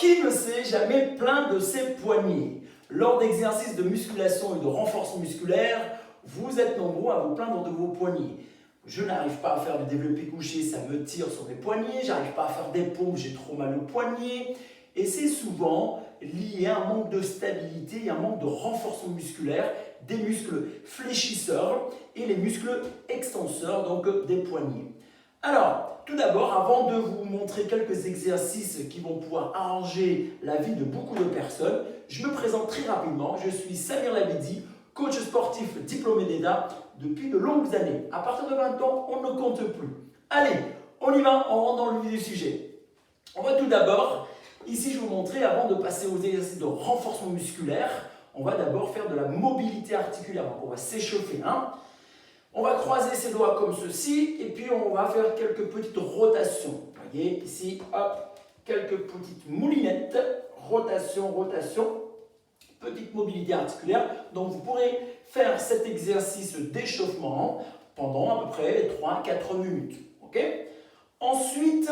Qui ne s'est jamais plaint de ses poignets? Lors d'exercices de musculation et de renforcement musculaire, vous êtes nombreux à vous plaindre de vos poignets. Je n'arrive pas à faire de développé couché, ça me tire sur mes poignets. J'arrive pas à faire des pompes, j'ai trop mal au poignet. Et c'est souvent lié à un manque de stabilité et un manque de renforcement musculaire des muscles fléchisseurs et les muscles extenseurs, donc des poignets. Alors, tout d'abord, avant de vous montrer quelques exercices qui vont pouvoir arranger la vie de beaucoup de personnes, je me présente très rapidement. Je suis Samir Labidi, coach sportif diplômé d'État depuis de longues années. À partir de 20 ans, on ne compte plus. Allez, on y va, on rentre dans le vif du sujet. On va tout d'abord, ici je vais vous montrer, avant de passer aux exercices de renforcement musculaire, on va d'abord faire de la mobilité articulaire. Donc on va s'échauffer. On va croiser ses doigts comme ceci et puis on va faire quelques petites rotations. Vous voyez ici, hop, quelques petites moulinettes. Rotation, rotation. Petite mobilité articulaire. Donc vous pourrez faire cet exercice d'échauffement pendant à peu près 3-4 minutes. Okay. Ensuite,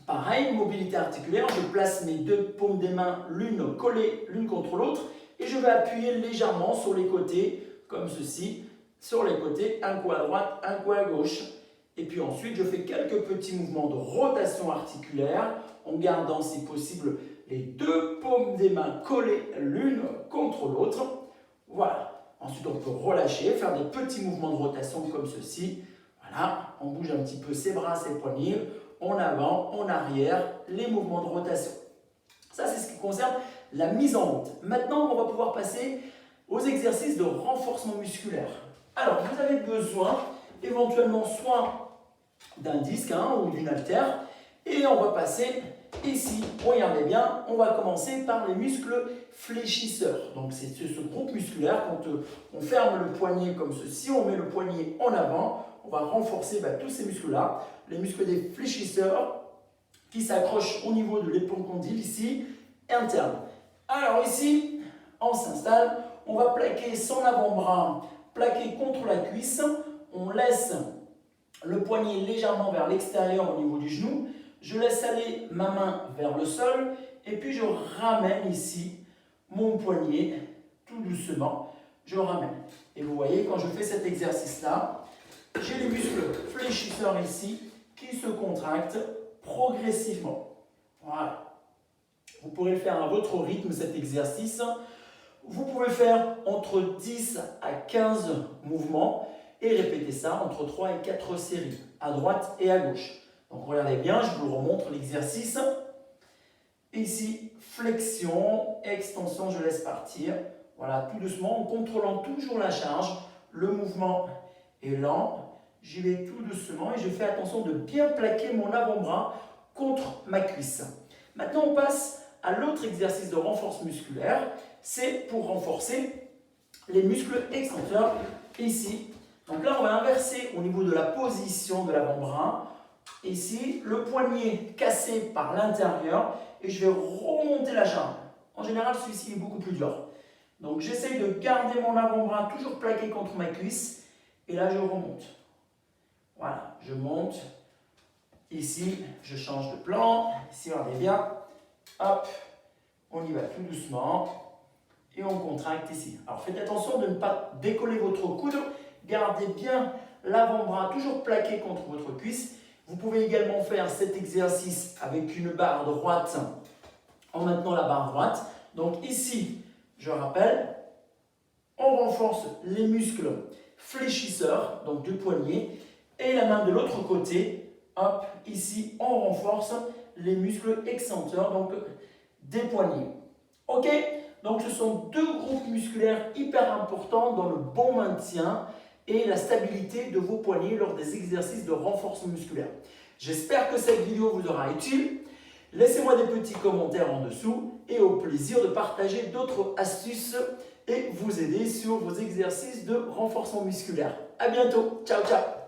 pareil, mobilité articulaire. Je place mes deux paumes des mains l'une collées l'une contre l'autre et je vais appuyer légèrement sur les côtés comme ceci. Sur les côtés, un coup à droite, un coup à gauche. Et puis ensuite, je fais quelques petits mouvements de rotation articulaire en gardant, si possible, les deux paumes des mains collées l'une contre l'autre. Voilà. Ensuite, on peut relâcher, faire des petits mouvements de rotation comme ceci. Voilà. On bouge un petit peu ses bras, ses poignets, en avant, en arrière, les mouvements de rotation. Ça, c'est ce qui concerne la mise en route. Maintenant, on va pouvoir passer aux exercices de renforcement musculaire. Alors, vous avez besoin éventuellement soit d'un disque ou d'une haltère et on va passer ici. Regardez bien, on va commencer par les muscles fléchisseurs. Donc, c'est ce groupe musculaire. Quand on ferme le poignet comme ceci, on met le poignet en avant, on va renforcer tous ces muscles-là, les muscles des fléchisseurs qui s'accrochent au niveau de l'épaule condyle ici, interne. Alors ici, on s'installe, on va plaquer son avant-bras plaqué contre la cuisse, on laisse le poignet légèrement vers l'extérieur au niveau du genou, je laisse aller ma main vers le sol et puis je ramène ici mon poignet tout doucement, je ramène. Et vous voyez, quand je fais cet exercice-là, j'ai les muscles fléchisseurs ici qui se contractent progressivement. Voilà. Vous pourrez le faire à votre rythme, cet exercice. Vous pouvez faire entre 10 à 15 mouvements et répéter ça entre 3 et 4 séries, à droite et à gauche. Donc regardez bien, je vous remontre l'exercice. Ici, flexion, extension, je laisse partir. Voilà, tout doucement, en contrôlant toujours la charge. Le mouvement est lent. J'y vais tout doucement et je fais attention de bien plaquer mon avant-bras contre ma cuisse. Maintenant, on passe à l'autre exercice de renforcement musculaire. C'est pour renforcer les muscles extenseurs ici. Donc là, on va inverser au niveau de la position de l'avant-bras. Ici, le poignet cassé par l'intérieur et je vais remonter la jambe. En général, celui-ci est beaucoup plus dur. Donc, j'essaye de garder mon avant-bras toujours plaqué contre ma cuisse et là, je remonte. Voilà, je monte. Ici, je change de plan. Ici, regardez bien. Hop, on y va tout doucement. Et on contracte ici. Alors faites attention de ne pas décoller votre coude. Gardez bien l'avant-bras toujours plaqué contre votre cuisse. Vous pouvez également faire cet exercice avec une barre droite en maintenant la barre droite. Donc ici, je rappelle, on renforce les muscles fléchisseurs, donc du poignet, et la main de l'autre côté. Hop, ici, on renforce les muscles extenseurs, donc des poignets. Ok? Donc ce sont deux groupes musculaires hyper importants dans le bon maintien et la stabilité de vos poignets lors des exercices de renforcement musculaire. J'espère que cette vidéo vous aura utile. Laissez-moi des petits commentaires en dessous et au plaisir de partager d'autres astuces et vous aider sur vos exercices de renforcement musculaire. À bientôt. Ciao, ciao.